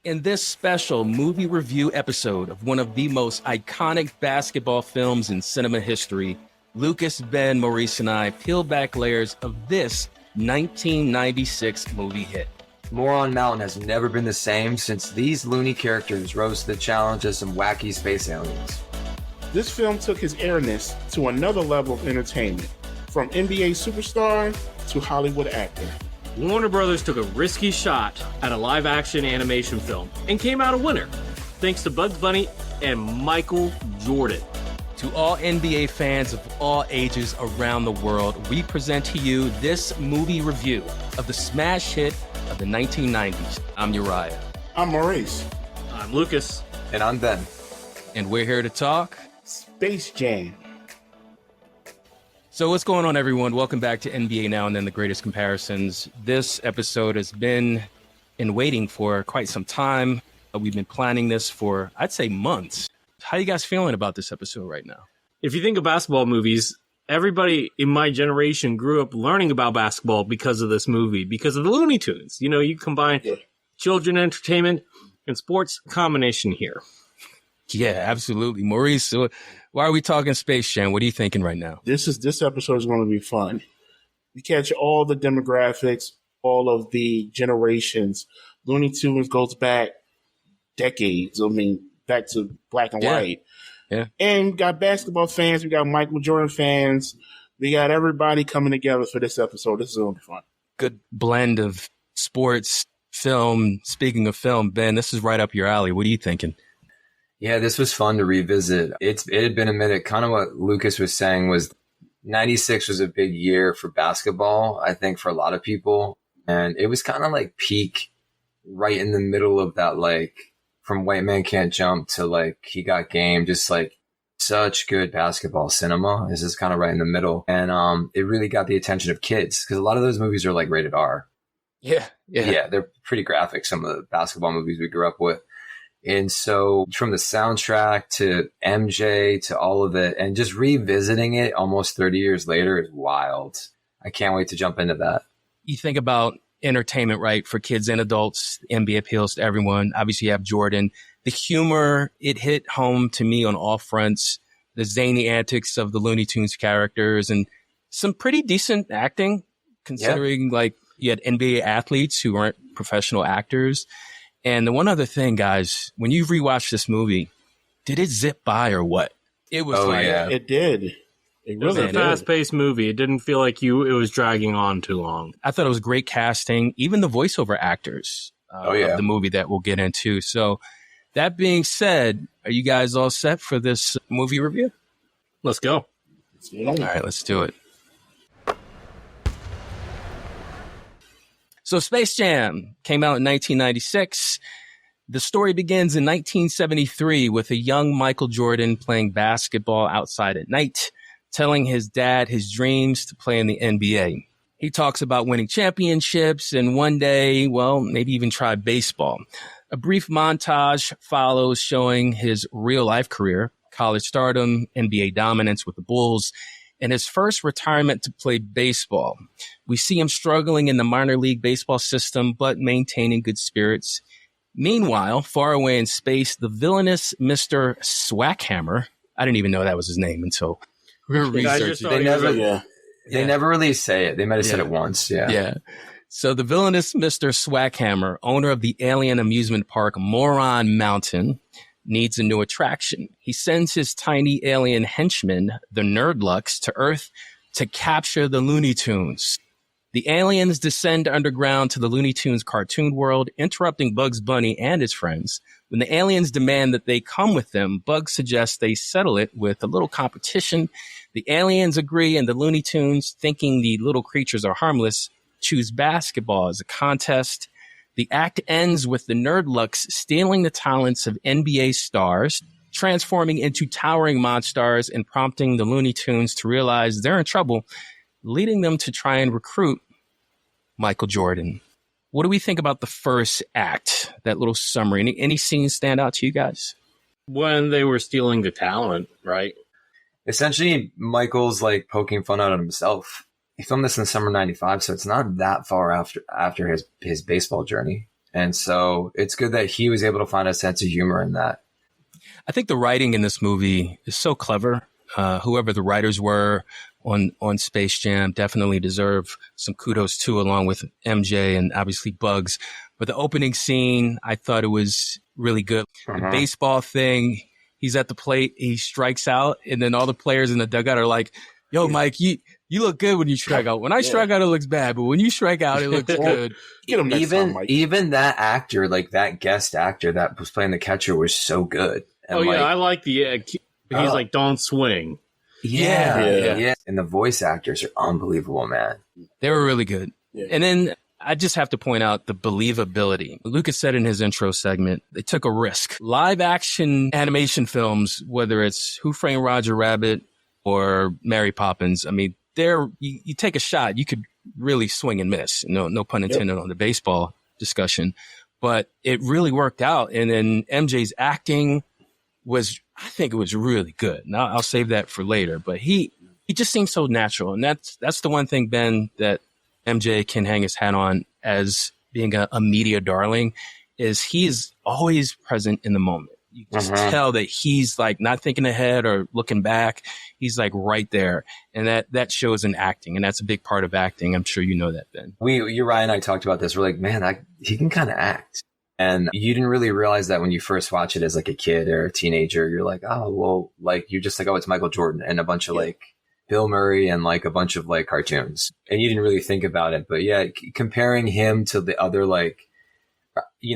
In this special movie review episode of one of the most iconic basketball films in cinema history, Lucas, Ben, Maurice, and I peel back layers of this 1996 movie hit. Moron Mountain has never been the same since these loony characters rose to the challenge of some wacky space aliens. This film took his Airness to another level of entertainment, from NBA superstar to Hollywood actor. Warner Brothers took a risky shot at a live-action animation film and came out a winner, thanks to Bugs Bunny and Michael Jordan. To all NBA fans of all ages around the world, we present to you this movie review of the smash hit of the 1990s. I'm Uriah. I'm Maurice. I'm Lucas. And I'm Ben. And we're here to talk Space Jam. So what's going on, everyone? Welcome back to NBA Now and Then, the greatest comparisons. This episode has been in waiting for quite some time. We've been planning this for, I'd say, months. How are you guys feeling about this episode right now? If you think of basketball movies, everybody in my generation grew up learning about basketball because of this movie, because of the Looney Tunes. You know, you combine children entertainment and sports combination here. Yeah, absolutely. Maurice, so why are we talking Space Jam? What are you thinking right now? This episode is going to be fun. We catch all the demographics, all of the generations. Looney Tunes goes back decades. I mean, back to black and white. Yeah. And we got basketball fans. We got Michael Jordan fans. We got everybody coming together for this episode. This is going to be fun. Good blend of sports, film. Speaking of film, Ben, this is right up your alley. What are you thinking? Yeah, this was fun to revisit. It had been a minute. Kind of what Lucas was saying was 96 was a big year for basketball, I think, for a lot of people. And it was kind of like peak right in the middle of that, like from White Man Can't Jump to like He Got Game, just like such good basketball cinema. This is kind of right in the middle. And it really got the attention of kids because a lot of those movies are like rated R. Yeah. They're pretty graphic, some of the basketball movies we grew up with. And so from the soundtrack to MJ to all of it and just revisiting it almost 30 years later is wild. I can't wait to jump into that. You think about entertainment, right? For kids and adults, the NBA appeals to everyone. Obviously, you have Jordan. The humor, it hit home to me on all fronts. The zany antics of the Looney Tunes characters and some pretty decent acting, considering like you had NBA athletes who weren't professional actors. And the one other thing, guys, when you rewatch this movie, did it zip by or what? It was It did. It was a fast-paced movie. It didn't feel like it was dragging on too long. I thought it was great casting, even the voiceover actors of the movie that we'll get into. So that being said, are you guys all set for this movie review? Let's go. All right, let's do it. So Space Jam came out in 1996. The story begins in 1973 with a young Michael Jordan playing basketball outside at night, telling his dad his dreams to play in the NBA. He talks about winning championships and one day, well, maybe even try baseball. A brief montage follows showing his real-life career, college stardom, NBA dominance with the Bulls, and his first retirement to play baseball. We see him struggling in the minor league baseball system, but maintaining good spirits. Meanwhile, far away in space, the villainous Mr. Swackhammer, I didn't even know that was his name until we were researching. They never really say it. They might have said it once. Yeah. So the villainous Mr. Swackhammer, owner of the alien amusement park Moron Mountain, needs a new attraction. He sends his tiny alien henchman, the Nerdlucks, to Earth to capture the Looney Tunes. The aliens descend underground to the Looney Tunes cartoon world, interrupting Bugs Bunny and his friends. When the aliens demand that they come with them, Bugs suggests they settle it with a little competition. The aliens agree, and the Looney Tunes, thinking the little creatures are harmless, choose basketball as a contest. The act ends with the Nerdlucks stealing the talents of NBA stars, transforming into towering monsters and prompting the Looney Tunes to realize they're in trouble, leading them to try and recruit Michael Jordan. What do we think about the first act, that little summary? Any scenes stand out to you guys? When they were stealing the talent, right? Essentially, Michael's like poking fun out of himself. He filmed this in the summer of '95, so it's not that far after his baseball journey. And so it's good that he was able to find a sense of humor in that. I think the writing in this movie is so clever. Whoever the writers were on Space Jam definitely deserve some kudos too, along with MJ and obviously Bugs. But the opening scene, I thought it was really good. The baseball thing, he's at the plate, he strikes out, and then all the players in the dugout are like, yo, Mike, you look good when you strike out. When I strike out, it looks bad, but when you strike out, it looks good. Get him next time, Mike. Even that actor, like that guest actor that was playing the catcher, was so good. And I like the he's like, don't swing. Yeah. And the voice actors are unbelievable, man. They were really good. Yeah. And then I just have to point out the believability. Lucas said in his intro segment, they took a risk. Live action animation films, whether it's Who Framed Roger Rabbit or Mary Poppins, I mean, you take a shot, you could really swing and miss. No pun intended on the baseball discussion, but it really worked out. And then MJ's acting I think it was really good. Now I'll save that for later, but he just seems so natural. And that's the one thing, Ben, that MJ can hang his hat on as being a media darling, is he is always present in the moment. You just tell that he's like not thinking ahead or looking back. He's like right there. And that shows in acting. And that's a big part of acting. I'm sure you know that, Ben. Uriah and I talked about this. We're like, man, he can kind of act. And you didn't really realize that when you first watch it as like a kid or a teenager. You're like, oh, well, like you're just like, oh, it's Michael Jordan and a bunch of like Bill Murray and like a bunch of like cartoons. And you didn't really think about it. But yeah, comparing him to the other, like,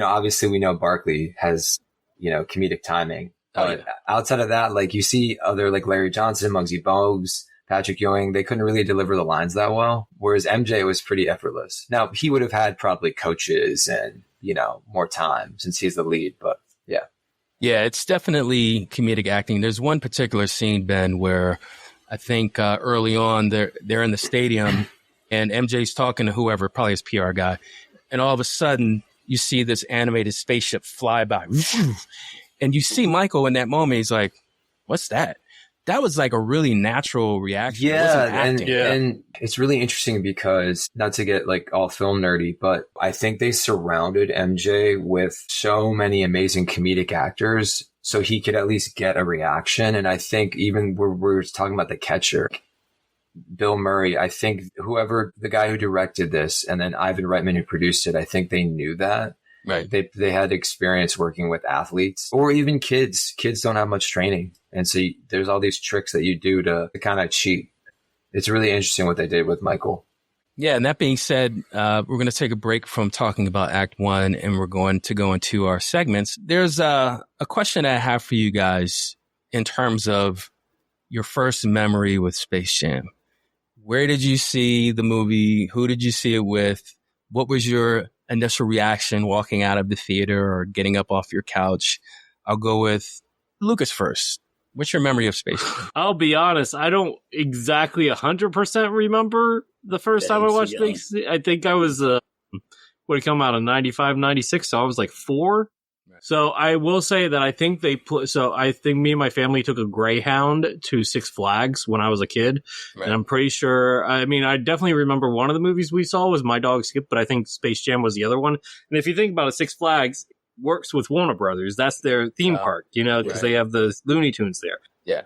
obviously we know Barkley has, comedic timing. But outside of that, like you see other like Larry Johnson, Muggsy Bogues, Patrick Ewing, they couldn't really deliver the lines that well. Whereas MJ was pretty effortless. Now he would have had probably coaches and, more time since he's the lead, but yeah. Yeah, it's definitely comedic acting. There's one particular scene, Ben, where I think early on they're in the stadium and MJ's talking to whoever, probably his PR guy. And all of a sudden you see this animated spaceship fly by and you see Michael in that moment. He's like, what's that? That was like a really natural reaction. Yeah, and it's really interesting because, not to get like all film nerdy, but I think they surrounded MJ with so many amazing comedic actors so he could at least get a reaction. And I think even we're talking about the catcher, Bill Murray, I think whoever, the guy who directed this, and then Ivan Reitman who produced it, I think they knew that. Right. They had experience working with athletes or even kids. Kids don't have much training. And so there's all these tricks that you do to kind of cheat. It's really interesting what they did with Michael. Yeah. And that being said, we're going to take a break from talking about Act 1 and we're going to go into our segments. There's a question I have for you guys in terms of your first memory with Space Jam. Where did you see the movie? Who did you see it with? What was your initial reaction walking out of the theater or getting up off your couch? I'll go with Lucas first. What's your memory of Space Jam? I'll be honest, I don't exactly 100% remember the first time I watched Space Jam. I think I was, would it come out in 95, 96? So I was like 4. Right. So I will say that I think I think me and my family took a Greyhound to Six Flags when I was a kid. Right. And I'm pretty sure, I definitely remember one of the movies we saw was My Dog Skip, but I think Space Jam was the other one. And if you think about it, Six Flags works with Warner Brothers. That's their theme park, because they have the Looney Tunes there. Yeah.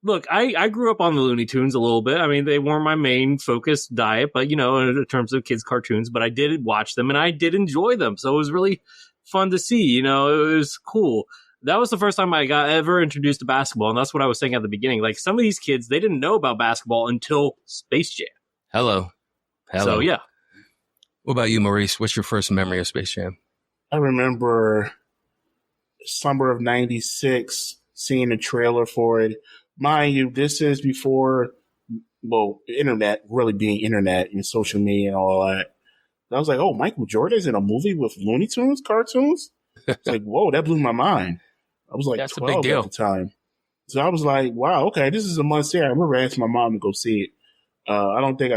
Look, I grew up on the Looney Tunes a little bit. I mean, they weren't my main focus diet, but, in terms of kids' cartoons, but I did watch them and I did enjoy them. So it was really fun to see, it was cool. That was the first time I got ever introduced to basketball. And that's what I was saying at the beginning. Like some of these kids, they didn't know about basketball until Space Jam. Hello. So, yeah. What about you, Maurice? What's your first memory of Space Jam? I remember summer of 96 seeing the trailer for it. Mind you, this is before, internet really being internet and social media and all that. I was like, oh, Michael Jordan's in a movie with Looney Tunes cartoons? It's like, whoa, that blew my mind. I was like That's 12 at the time. So I was like, wow, okay, this is a must see. I remember asking my mom to go see it. I think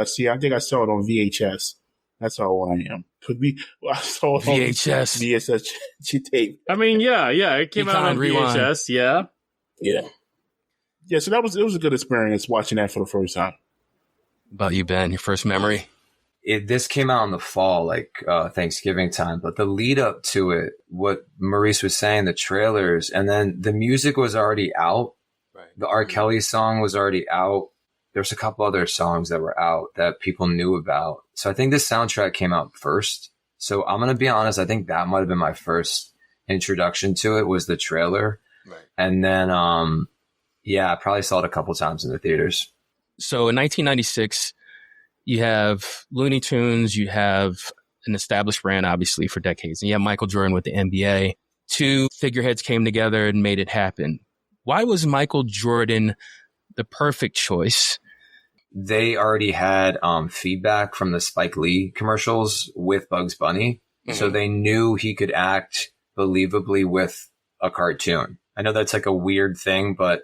I saw it on VHS. That's how old I am. I saw it on VHS tape. It came out on VHS, yeah. Yeah, so it was a good experience watching that for the first time. About you, Ben, your first memory? this came out in the fall, like Thanksgiving time, but the lead up to it, what Maurice was saying, the trailers, and then the music was already out. Right. The R. Kelly song was already out. There's a couple other songs that were out that people knew about. So I think this soundtrack came out first. So I'm going to be honest. I think that might've been my first introduction to it, was the trailer. Right. And then, I probably saw it a couple times in the theaters. So in 1996, you have Looney Tunes, you have an established brand, obviously, for decades, and you have Michael Jordan with the NBA. Two figureheads came together and made it happen. Why was Michael Jordan the perfect choice? They already had feedback from the Spike Lee commercials with Bugs Bunny. Mm-hmm. So they knew he could act believably with a cartoon. I know that's like a weird thing, but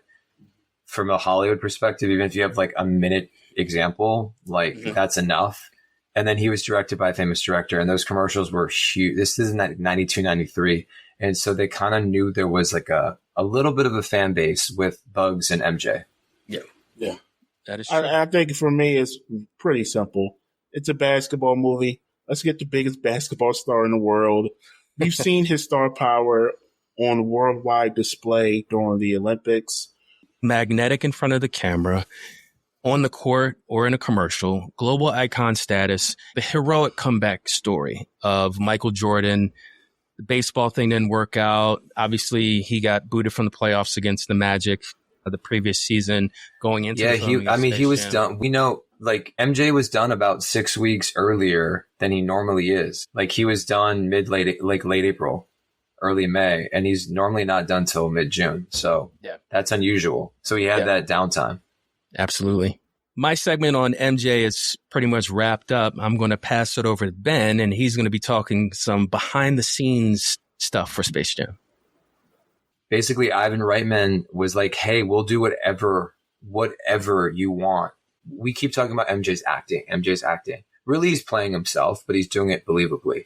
from a Hollywood perspective, even if you have like a minute example, like that's enough. And then he was directed by a famous director, and those commercials were huge. This is 92, 93. And so they kind of knew there was like a little bit of a fan base with Bugs and MJ. Yeah. That is true. I think for me, it's pretty simple. It's a basketball movie. Let's get the biggest basketball star in the world. We've seen his star power on worldwide display during the Olympics. Magnetic in front of the camera, on the court or in a commercial, global icon status, the heroic comeback story of Michael Jordan. The baseball thing didn't work out. Obviously, he got booted from the playoffs against the Magic of the previous season going into he was done. We know, like, MJ was done about 6 weeks earlier than he normally is. Like, he was done late April. Early May, and he's normally not done till mid-June. So that's unusual. So he had that downtime. Absolutely. My segment on MJ is pretty much wrapped up. I'm going to pass it over to Ben, and he's going to be talking some behind-the-scenes stuff for Space Jam. Basically, Ivan Reitman was like, hey, we'll do whatever you want. We keep talking about MJ's acting. Really, he's playing himself, but he's doing it believably.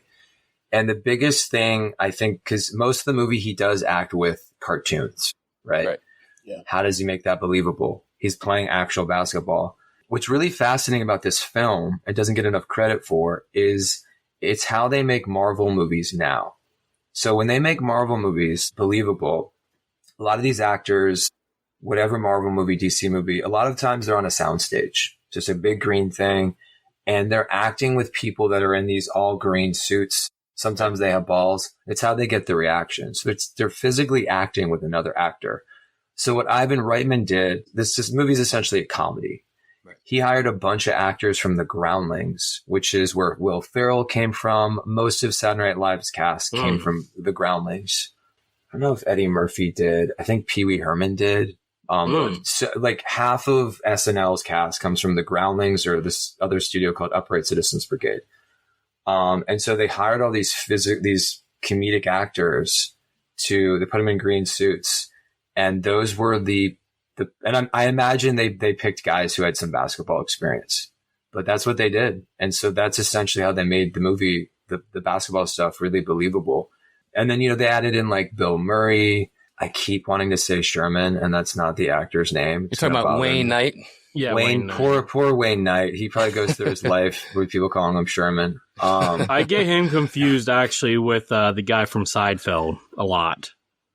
And the biggest thing, I think, because most of the movie he does act with cartoons, right? Yeah. How does he make that believable? He's playing actual basketball. What's really fascinating about this film, it doesn't get enough credit for, is it's how they make Marvel movies now. So when they make Marvel movies believable, a lot of these actors, whatever Marvel movie, DC movie, a lot of times they're on a soundstage, just a big green thing, and they're acting with people that are in these all green suits. Sometimes they have balls. It's how they get the reaction. So they're physically acting with another actor. So what Ivan Reitman did, this movie is essentially a comedy. Right. He hired a bunch of actors from the Groundlings, which is where Will Ferrell came from. Most of Saturday Night Live's cast came from the Groundlings. I don't know if Eddie Murphy did. I think Pee Wee Herman did. So like half of SNL's cast comes from the Groundlings or this other studio called Upright Citizens Brigade. And so they hired all these comedic actors they put them in green suits. And those were I imagine they picked guys who had some basketball experience, but that's what they did. And so that's essentially how they made the movie, the basketball stuff, really believable. And then, they added in like Bill Murray. I keep wanting to say Sherman, and that's not the actor's name. You're talking about Wayne Knight? Yeah, Wayne poor Wayne Knight. He probably goes through his life with people calling him Sherman. I get him confused actually with the guy from Seinfeld a lot.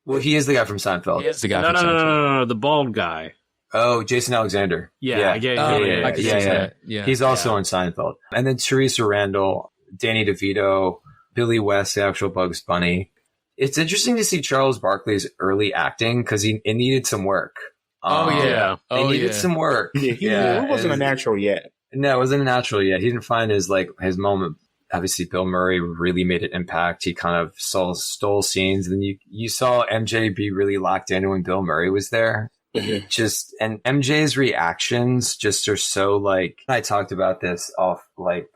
Well, he is the guy from Seinfeld. He is the guy from Seinfeld. No, the bald guy. Oh, Jason Alexander. Yeah, I get him. Yeah. He's also on Seinfeld. And then Teresa Randall, Danny DeVito, Billy West, the actual Bugs Bunny. It's interesting to see Charles Barkley's early acting because it needed some work. It needed some work. It wasn't a natural yet. No, it wasn't a natural yet. He didn't find his moment. Obviously, Bill Murray really made an impact. He kind of stole scenes. And you saw MJ be really locked in when Bill Murray was there. And MJ's reactions just are so I talked about this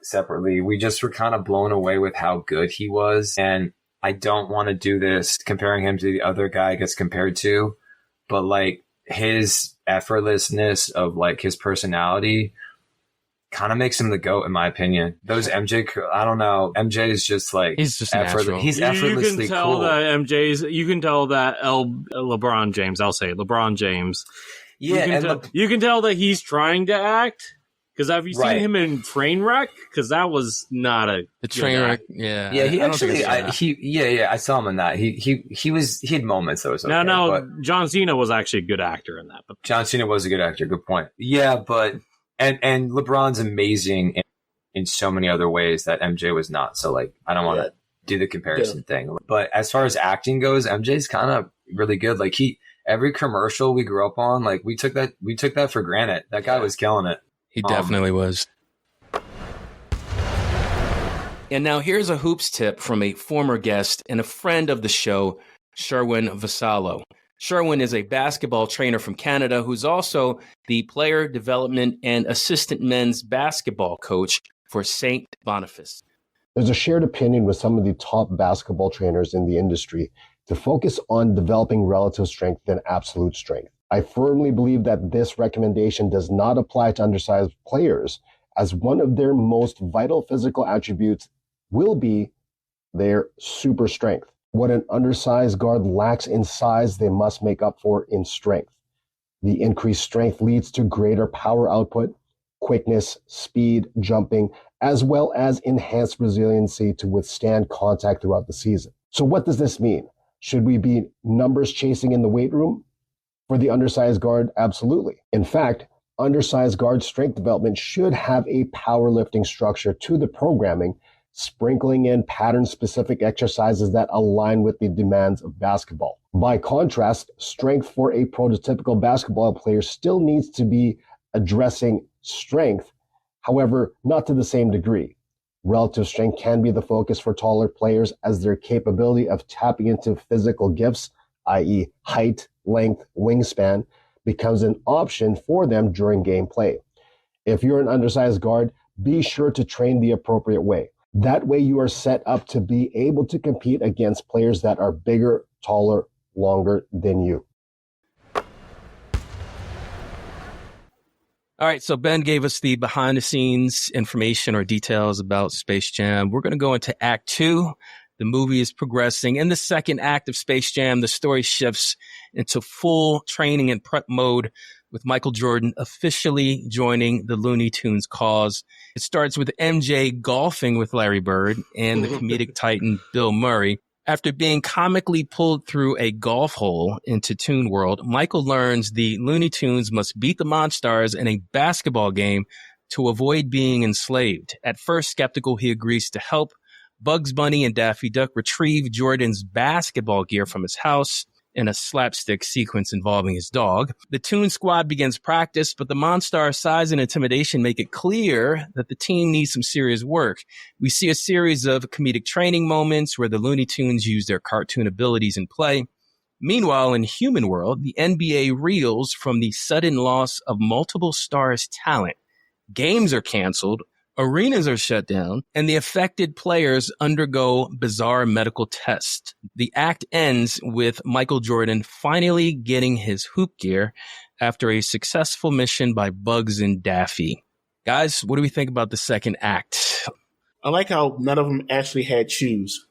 separately. We just were kind of blown away with how good he was. And I don't want to do this comparing him to the other guy gets compared to, but his effortlessness of his personality kind of makes him the GOAT in my opinion. Those MJ, I don't know. MJ is just he's just natural. He's effortlessly cool. You can tell that LeBron James, I'll say LeBron James. Yeah. You can tell that he's trying to act Because have you Right. seen him in Trainwreck? Because that was not a The train wreck. Yeah. Yeah, he I don't think actually, it's- I saw him in that. He had moments that was okay. no. But John Cena was actually a good actor in that. But John Cena was a good actor. Good point. Yeah, but and LeBron's amazing in so many other ways that MJ was not. So like, I don't want to do the comparison thing. But as far as acting goes, MJ's kind of really good. Like every commercial we grew up on, like we took that for granted. That guy was killing it. He definitely was. And now here's a hoops tip from a former guest and a friend of the show, Sherwin Vassallo. Sherwin is a basketball trainer from Canada who's also the player development and assistant men's basketball coach for St. Boniface. There's a shared opinion with some of the top basketball trainers in the industry to focus on developing relative strength than absolute strength. I firmly believe that this recommendation does not apply to undersized players, as one of their most vital physical attributes will be their super strength. What an undersized guard lacks in size, they must make up for in strength. The increased strength leads to greater power output, quickness, speed, jumping, as well as enhanced resiliency to withstand contact throughout the season. So what does this mean? Should we be numbers chasing in the weight room? For the undersized guard, absolutely. In fact, undersized guard strength development should have a powerlifting structure to the programming, sprinkling in pattern-specific exercises that align with the demands of basketball. By contrast, strength for a prototypical basketball player still needs to be addressing strength, however, not to the same degree. Relative strength can be the focus for taller players as their capability of tapping into physical gifts, i.e. height, length, wingspan, becomes an option for them during gameplay. If you're an undersized guard, be sure to train the appropriate way. That way you are set up to be able to compete against players that are bigger, taller, longer than you. All right, so Ben gave us the behind-the-scenes information or details about Space Jam. We're going to go into Act 2. The movie is progressing. In the second act of Space Jam, the story shifts into full training and prep mode, with Michael Jordan officially joining the Looney Tunes cause. It starts with MJ golfing with Larry Bird and the comedic titan Bill Murray. After being comically pulled through a golf hole into Toon World, Michael learns the Looney Tunes must beat the Monstars in a basketball game to avoid being enslaved. At first skeptical, he agrees to help. Bugs Bunny and Daffy Duck retrieve Jordan's basketball gear from his house in a slapstick sequence involving his dog. The Toon Squad begins practice, but the Monstar size and intimidation make it clear that the team needs some serious work. We see a series of comedic training moments where the Looney Tunes use their cartoon abilities in play. Meanwhile, in Human World, the NBA reels from the sudden loss of multiple stars' talent. Games are canceled, arenas are shut down, and the affected players undergo bizarre medical tests. The act ends with Michael Jordan finally getting his hoop gear after a successful mission by Bugs and Daffy. Guys, what do we think about the second act? I like how none of them actually had shoes.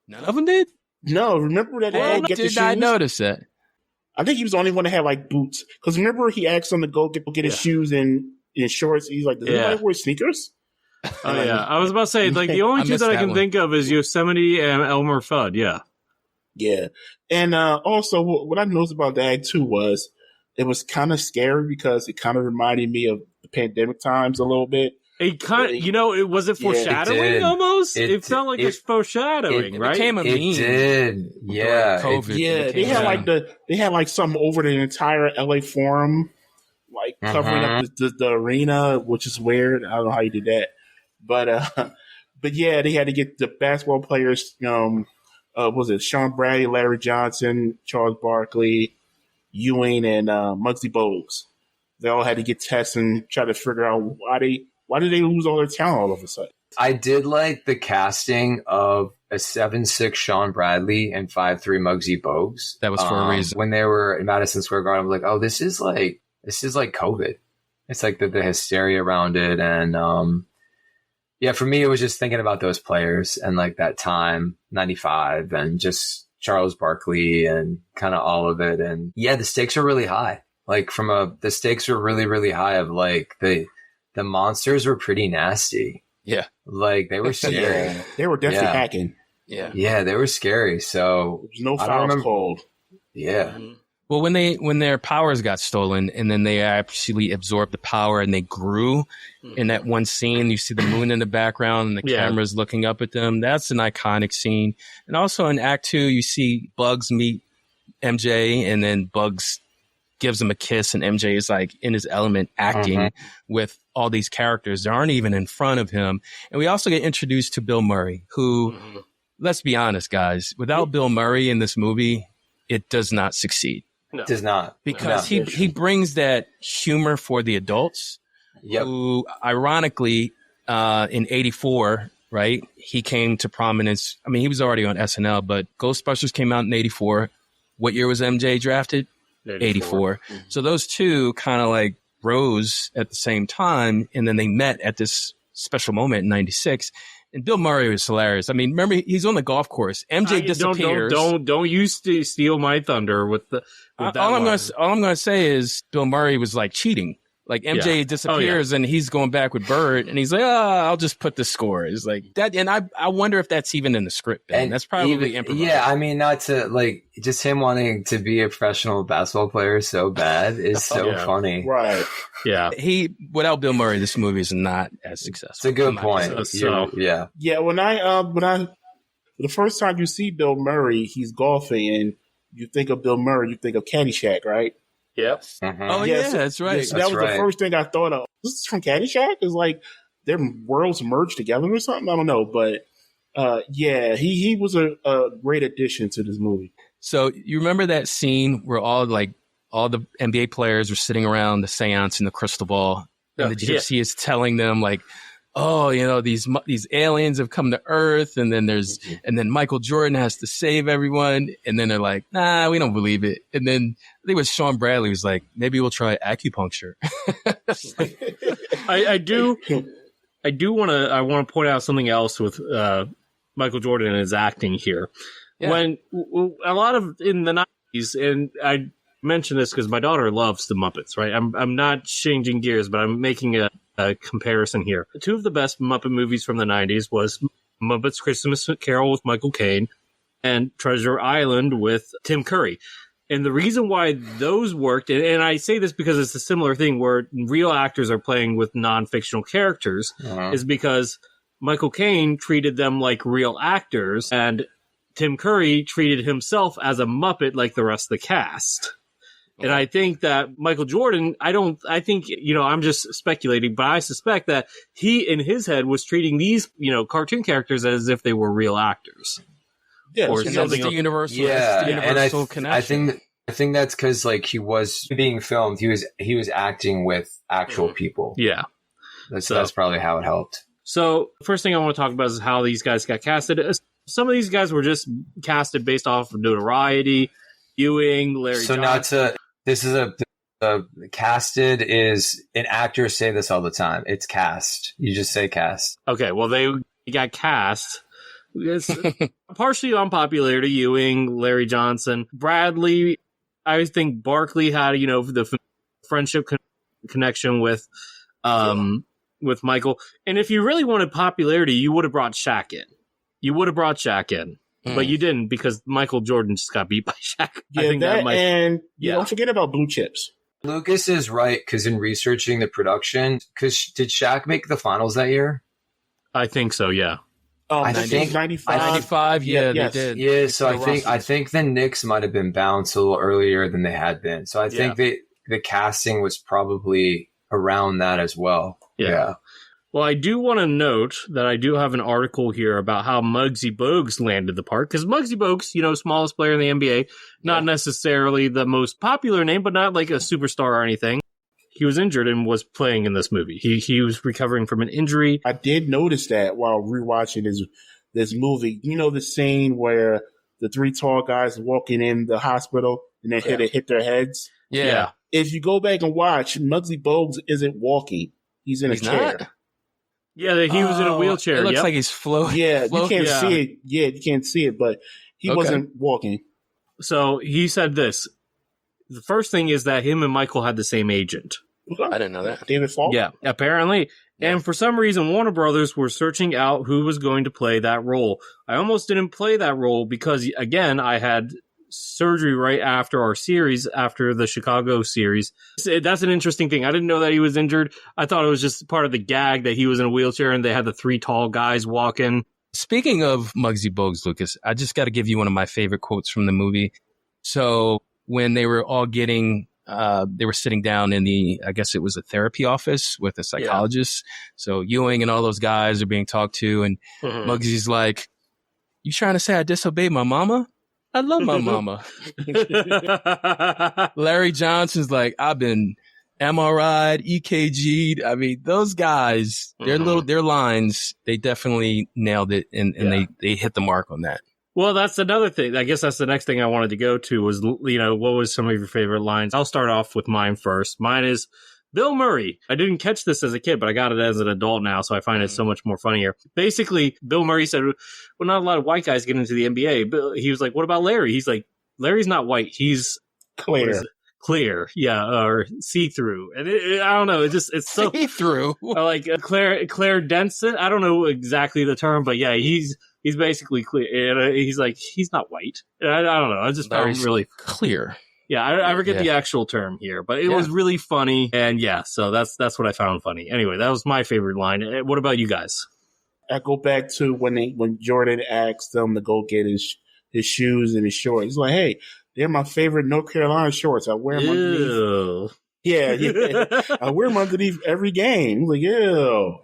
None of them did? No, remember that they had to get the Did shoes? not notice that. I think he was the only one that had like boots. Because remember he asked them to go get his shoes in shorts. He's like, does anybody wear sneakers? Oh, yeah. I was about to say, like, the only two that I can think of is Yosemite and Elmer Fudd. Yeah. Yeah. And also, what I noticed about the act too was it was kind of scary because it kind of reminded me of the pandemic times a little bit. It kind of, was it foreshadowing it almost? It felt like it's foreshadowing, right? It became a meme. It did. Yeah. COVID. They had like something over the entire LA Forum, like covering up the arena, which is weird. I don't know how you did that. But yeah, they had to get the basketball players, was it Sean Bradley, Larry Johnson, Charles Barkley, Ewing, and Muggsy Bogues. They all had to get tests and try to figure out why did they lose all their talent all of a sudden. I did like the casting of a 7'6" Sean Bradley and 5'3" Muggsy Bogues. That was for a reason. When they were in Madison Square Garden, I was like, oh, this is like COVID. It's like the hysteria around it. And yeah, for me, it was just thinking about those players and like that time, 95, and just Charles Barkley and kind of all of it. And yeah, the stakes are really high. Like the stakes are really, really high of like the the monsters were pretty nasty. Yeah. Like, they were scary. Yeah, they were definitely Yeah. hacking. Yeah. Yeah, they were scary. So There's no I don't fouls remember- called. yeah. Well, when their powers got stolen and then they actually absorbed the power and they grew in that one scene, you see the moon in the background and the camera's looking up at them. That's an iconic scene. And also in Act 2, you see Bugs meet MJ and then Bugs gives him a kiss and MJ is like in his element acting with all these characters that aren't even in front of him. And we also get introduced to Bill Murray, who, let's be honest, guys, without Bill Murray in this movie, it does not succeed. No. Does not. Because he brings that humor for the adults who, ironically, in 84, right, he came to prominence. I mean, he was already on SNL, but Ghostbusters came out in 84. What year was MJ drafted? 84. So those two kind of like rose at the same time, and then they met at this special moment in 96. And Bill Murray was hilarious. I mean, remember, he's on the golf course. MJ disappears. Don't you steal my thunder with the. With all I'm gonna say is Bill Murray was like cheating. Like MJ disappears and he's going back with Bird, and he's like, I'll just put the score. It's like that, and I wonder if that's even in the script. Ben. And that's probably improvised. Yeah, I mean, not to like just him wanting to be a professional basketball player so bad is so funny. Right. Yeah. Without Bill Murray, this movie is not as successful. It's a good point. Yeah. When the first time you see Bill Murray, he's golfing, and you think of Bill Murray, you think of Caddyshack, right? Yep. Oh yeah, that's right. So that was the first thing I thought of. This is from Caddyshack. It's like their worlds merged together or something. I don't know, but he was a great addition to this movie. So you remember that scene where all the NBA players were sitting around the seance in the crystal ball, and the gypsy is telling them like, oh, these aliens have come to Earth, and then Michael Jordan has to save everyone, and then they're like, nah, we don't believe it. And then I think it was Sean Bradley was like, maybe we'll try acupuncture. I want to point out something else with Michael Jordan and his acting here. Yeah. When a lot of in the 90s, and I mention this because my daughter loves the Muppets, right? I'm not changing gears, but I'm making a comparison here. Two of the best Muppet movies from the 90s was Muppets Christmas Carol with Michael Caine and Treasure Island with Tim Curry. And the reason why those worked, and I say this because it's a similar thing where real actors are playing with non-fictional characters, is because Michael Caine treated them like real actors, and Tim Curry treated himself as a Muppet like the rest of the cast. And I think that Michael Jordan, I'm just speculating, but I suspect that he, in his head, was treating these, cartoon characters as if they were real actors. Yeah, or something. The universal connection. I think that's because like he was being filmed. He was acting with actual people. Yeah, that's probably how it helped. So the first thing I want to talk about is how these guys got casted. Some of these guys were just casted based off of notoriety. Ewing, Larry. So Johnson. This is casted is an actors say this all the time. It's cast. You just say cast. Okay, well they got cast. It's partially on popularity. Ewing, Larry Johnson, Bradley. I think Barkley had the friendship connection with Michael. And if you really wanted popularity, you would have brought Shaq in. But you didn't because Michael Jordan just got beat by Shaq. Yeah, I think and don't forget about Blue Chips. Lucas is right because in researching the production, did Shaq make the finals that year? I think so. Yeah. I think 95. 95. Yeah, yes. they did. Yeah, so I think the Knicks might have been bounced a little earlier than they had been. So I think the casting was probably around that as well. Yeah. Well, I do want to note that I do have an article here about how Muggsy Bogues landed the part. Because Muggsy Bogues, smallest player in the NBA, not necessarily the most popular name, but not like a superstar or anything. He was injured and was playing in this movie. He was recovering from an injury. I did notice that while rewatching this movie. The scene where the three tall guys walking in the hospital and they hit their heads? Yeah. If you go back and watch, Muggsy Bogues isn't walking. He's in a chair. Not? Yeah, he was in a wheelchair. It looks like he's floating. Yeah, you can't see it. Yeah, you can't see it, but he wasn't walking. So he said this. The first thing is that him and Michael had the same agent. I didn't know that. David Falk? Yeah, apparently. Yeah. And for some reason, Warner Brothers were searching out who was going to play that role. I almost didn't play that role because, again, I had surgery right after our series, after the Chicago series. That's an interesting thing. I didn't know that he was injured. I thought it was just part of the gag that he was in a wheelchair and they had the 3 tall guys walk in. Speaking of Muggsy Bogues, Lucas, I just got to give you one of my favorite quotes from the movie. So when they were all they were sitting down in I guess it was a therapy office with a psychologist. Yeah. So Ewing and all those guys are being talked to. And Muggsy's like, you trying to say I disobeyed my mama? I love my mama. Larry Johnson's like, I've been MRI'd, EKG'd. I mean, those guys, their lines, they definitely nailed it. And they hit the mark on that. Well, that's another thing. I guess that's the next thing I wanted to go to was, what was some of your favorite lines? I'll start off with mine first. Mine is Bill Murray. I didn't catch this as a kid, but I got it as an adult now, so I find it so much more funnier. Basically, Bill Murray said, well, not a lot of white guys get into the NBA. But he was like, what about Larry? He's like, Larry's not white. He's clear. Clear, yeah, or see-through. And I don't know, it's so... See-through? Like Claire Denson? I don't know exactly the term, but yeah, he's basically clear. And he's like, he's not white. I don't know, I just found him really... Clear. Yeah, I forget the actual term here, but it was really funny. And yeah, so that's what I found funny. Anyway, that was my favorite line. What about you guys? I go back to when Jordan asked them to go get his shoes and his shorts. He's like, hey, they're my favorite North Carolina shorts. I wear them underneath. Yeah. I wear them underneath every game. Like, ew.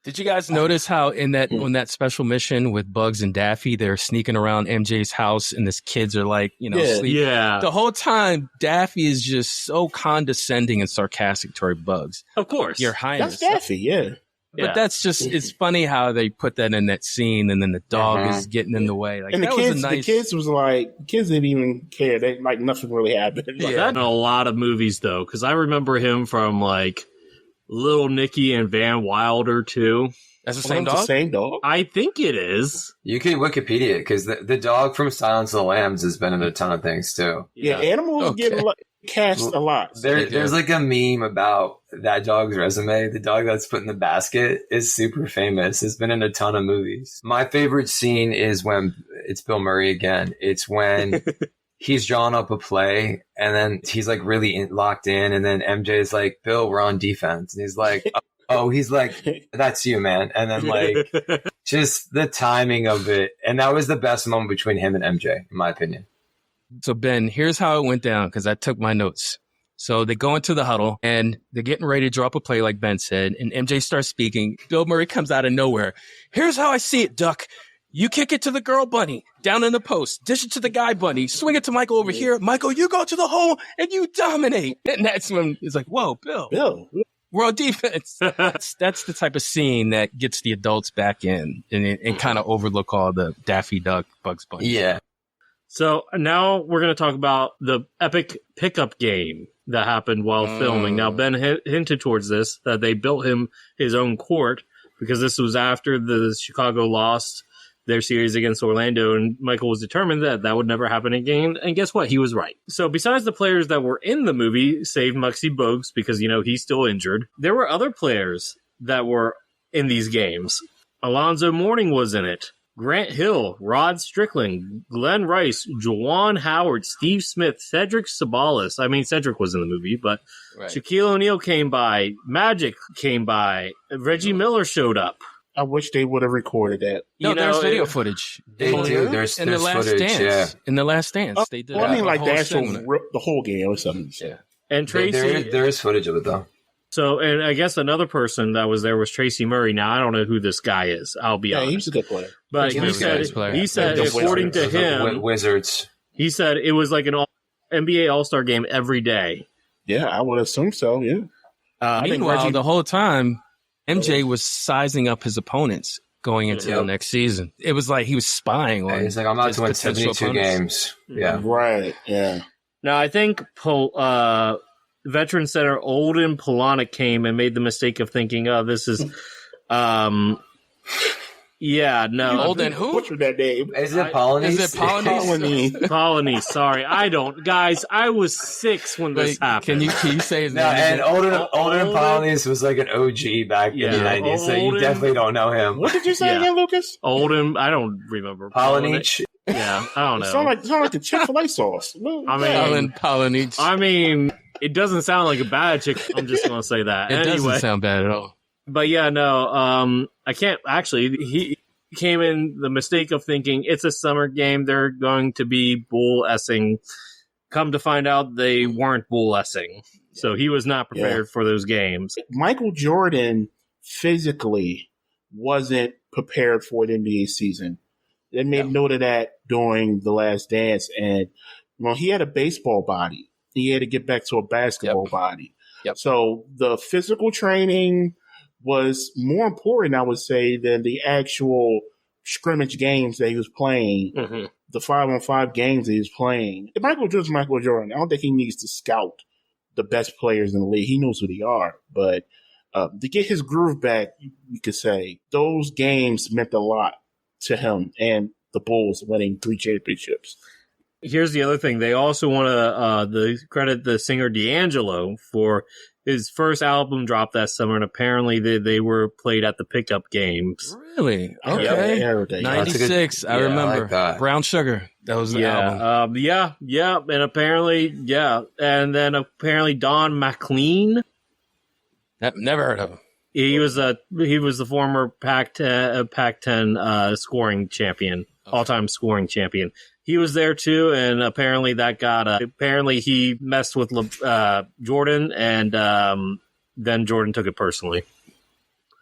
Did you guys notice how on that special mission with Bugs and Daffy, they're sneaking around MJ's house and his kids are like, sleeping. Yeah. The whole time, Daffy is just so condescending and sarcastic toward Bugs. Of course. Your Highness. That's Daffy, yeah. But that's just, it's funny how they put that in that scene and then the dog is getting in the way. Like, and the kids didn't even care. They like nothing really happened. Yeah. That in a lot of movies though, because I remember him from like Little Nicky and Van Wilder too. That's the same dog? The same dog? I think it is. You can Wikipedia it because the dog from Silence of the Lambs has been in a ton of things too. Yeah, animals get cast a lot. There's like a meme about that dog's resume. The dog that's put in the basket is super famous. It's been in a ton of movies. My favorite scene is when it's Bill Murray again. It's when he's drawing up a play and then he's like really locked in. And then MJ is like, Bill, we're on defense. And he's like, oh, he's like, that's you, man. And then like just the timing of it. And that was the best moment between him and MJ, in my opinion. So, Ben, here's how it went down because I took my notes. So they go into the huddle and they're getting ready to drop a play like Ben said. And MJ starts speaking. Bill Murray comes out of nowhere. Here's how I see it, Duck. You kick it to the girl bunny down in the post. Dish it to the guy bunny. Swing it to Michael over here. Michael, you go to the hole and you dominate. And that's when it's like, whoa, Bill. We're on defense. That's the type of scene that gets the adults back in and kind of overlook all the Daffy Duck, Bugs Bunny. Yeah. So now we're going to talk about the epic pickup game that happened while filming. Now, Ben hinted towards this, that they built him his own court because this was after the Chicago lost their series against Orlando, and Michael was determined that that would never happen again. And guess what? He was right. So besides the players that were in the movie, save Muggsy Bogues because, he's still injured, there were other players that were in these games. Alonzo Mourning was in it. Grant Hill, Rod Strickland, Glenn Rice, Juwan Howard, Steve Smith, Cedric Sabalas. I mean, Cedric was in the movie, but right. Shaquille O'Neal came by. Magic came by. Reggie Miller showed up. I wish they would have recorded that. No, there's video footage. They do. There's footage, yeah. In The Last Dance. They did. Well, I mean, like the whole game or something. Yeah. And Tracy. There is footage of it, though. So, and I guess another person that was there was Tracy Murray. Now, I don't know who this guy is. I'll be honest. He's a good player. But he said, according to him, Wizards. He said it was like an NBA All-Star game every day. Yeah, I would assume so, yeah. Meanwhile, the whole time, MJ was sizing up his opponents going into the next season. It was like he was spying on. He's like, I'm about to win 72 games. Yeah. Right, yeah. Now, I think Veteran Center Olden Polonic came and made the mistake of thinking, this is Yeah, no. Olden who? Butchered that name. Is it Polynese? Is it Polynese? Colony, sorry. I don't. Guys, I was 6 when this Wait, happened. can you say his No, name? and Olden Polynese was like an OG back in the Yeah. 90s, so you Olden- definitely don't know him. What did you say Yeah. again, Lucas? Oldham, I don't remember. Polynese? Yeah, I don't It know. sound like the Chick-fil-A sauce. Polynese. I mean, it doesn't sound like a bad chick. I'm just going to say that. It Anyway, doesn't sound bad at all. but yeah, no, I can't actually. He came in the mistake of thinking it's a summer game. They're going to be bull-essing. Come to find out they weren't bull-essing. So he was not prepared for those games. Michael Jordan physically wasn't prepared for the NBA season. They made note of that during The Last Dance, and he had a baseball body. He had to get back to a basketball body. Yep. So the physical training was more important, I would say, than the actual scrimmage games that he was playing, the 5-on-5 games that he was playing. If Michael Jordan's Michael Jordan, I don't think he needs to scout the best players in the league. He knows who they are. But to get his groove back, you could say, those games meant a lot to him and the Bulls winning 3 championships. Here's the other thing. They also want to credit the singer D'Angelo for his first album dropped that summer, and apparently they were played at the pickup games. Really? Okay. Yeah, 96. I remember. I like that. Brown Sugar. That was the album. Yeah. And apparently, And then apparently Don McLean. Never heard of him. He was the former Pac-10 scoring champion, all-time scoring champion. He was there too, and apparently apparently he messed with Jordan, and then Jordan took it personally.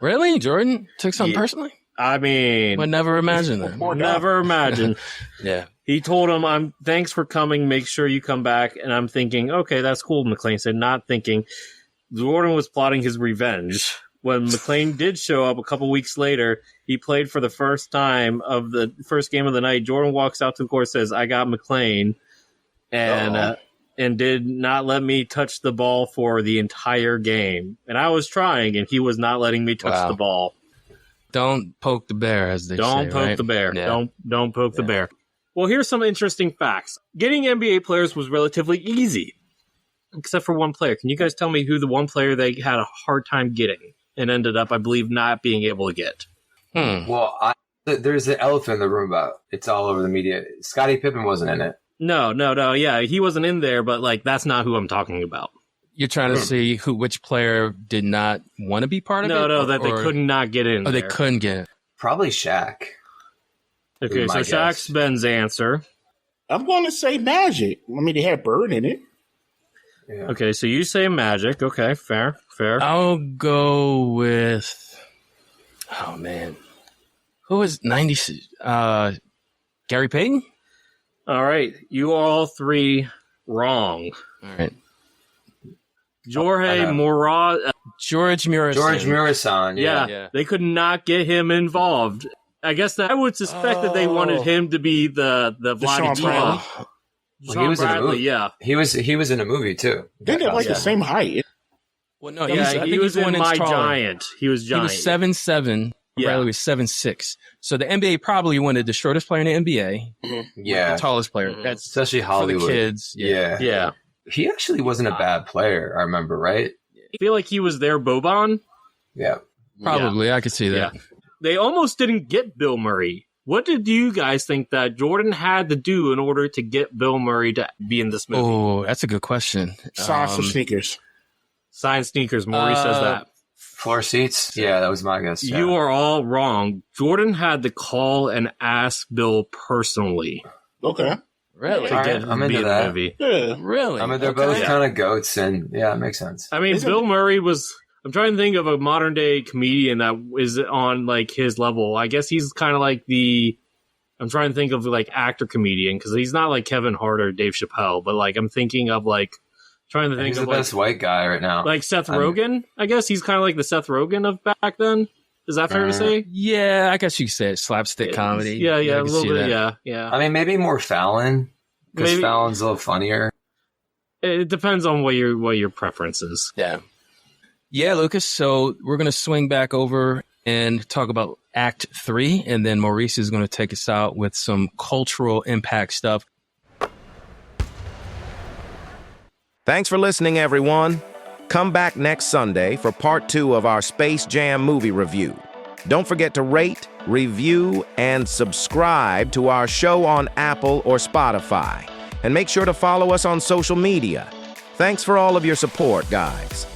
Really? Jordan took something personally? I mean, Would never imagine that. never imagine. Yeah. He told him, thanks for coming, make sure you come back. And I'm thinking, okay, that's cool, McLean said, not thinking Jordan was plotting his revenge. When McLean did show up a couple weeks later, he played for the first time of the first game of the night. Jordan walks out to the court, says, I got McLean, and did not let me touch the ball for the entire game. And I was trying, and he was not letting me touch the ball. Don't poke the bear, as they say. Don't poke right? the bear. Yeah. Don't poke the bear. Well, here's some interesting facts. Getting NBA players was relatively easy, except for one player. Can you guys tell me who the one player they had a hard time getting and ended up, I believe, not being able to get? Well, there's an elephant in the room about it's all over the media. Scottie Pippen wasn't in it. No. Yeah, he wasn't in there, but that's not who I'm talking about. You're trying to see which player did not want to be part of it? No, that they could not get in. Oh, there. they couldn't get it. Probably Shaq. Okay, so my Shaq's guess. Ben's answer. I'm going to say Magic. I mean, they had Bird in it. Yeah. Okay, so you say Magic. Okay, fair. I'll go with... Oh, man. Who was 96? Gary Payton? All right, you are all three wrong. All right. Jorge Murad. George Murison. George Murison. Yeah, they could not get him involved. I guess that I would suspect that they wanted him to be the Sean Vlade Bradley. Well, Sean he was in a Bradley, movie. yeah. He was in a movie too. They got like the same height. Well, no, Yeah, he was in My Giant. He was He giant. was 7'7". Yeah. Bradley was 7'6". So the NBA probably wanted the shortest player in the NBA, Yeah, the tallest player. That's especially for Hollywood. the kids. Yeah. Yeah. He actually wasn't a bad player. I remember, right? I feel like he was their Boban. Yeah. Probably. I could see that. Yeah. They almost didn't get Bill Murray. What did you guys think that Jordan had to do in order to get Bill Murray to be in this movie? Oh, that's a good question. Size for sneakers. Sign sneakers. Maurice says that. Floor seats. Yeah, that was my guess. Yeah. You are all wrong. Jordan had to call and ask Bill personally Okay. Really? to All get right, I'm him to be into in the that. movie. Yeah. Really? I mean, they're Okay. both kind of goats, and yeah, it makes sense. I mean, Bill Murray was... I'm trying to think of a modern day comedian that is on like his level. I guess he's kind of like I'm trying to think of like actor comedian because he's not like Kevin Hart or Dave Chappelle, but like I'm thinking of like trying to think He's of the like best white guy right now. like Seth Rogen. I guess he's kind of like the Seth Rogen of back then. Is that fair to say? Yeah, I guess you could say it. Slapstick comedy. Yeah, I a can little see bit. that. Yeah. I mean, maybe more Fallon because Maybe- Fallon's a little funnier. It depends on what your preference is. Yeah. Yeah, Lucas. So we're going to swing back over and talk about Act 3. And then Maurice is going to take us out with some cultural impact stuff. Thanks for listening, everyone. Come back next Sunday for part 2 of our Space Jam movie review. Don't forget to rate, review, and subscribe to our show on Apple or Spotify. And make sure to follow us on social media. Thanks for all of your support, guys.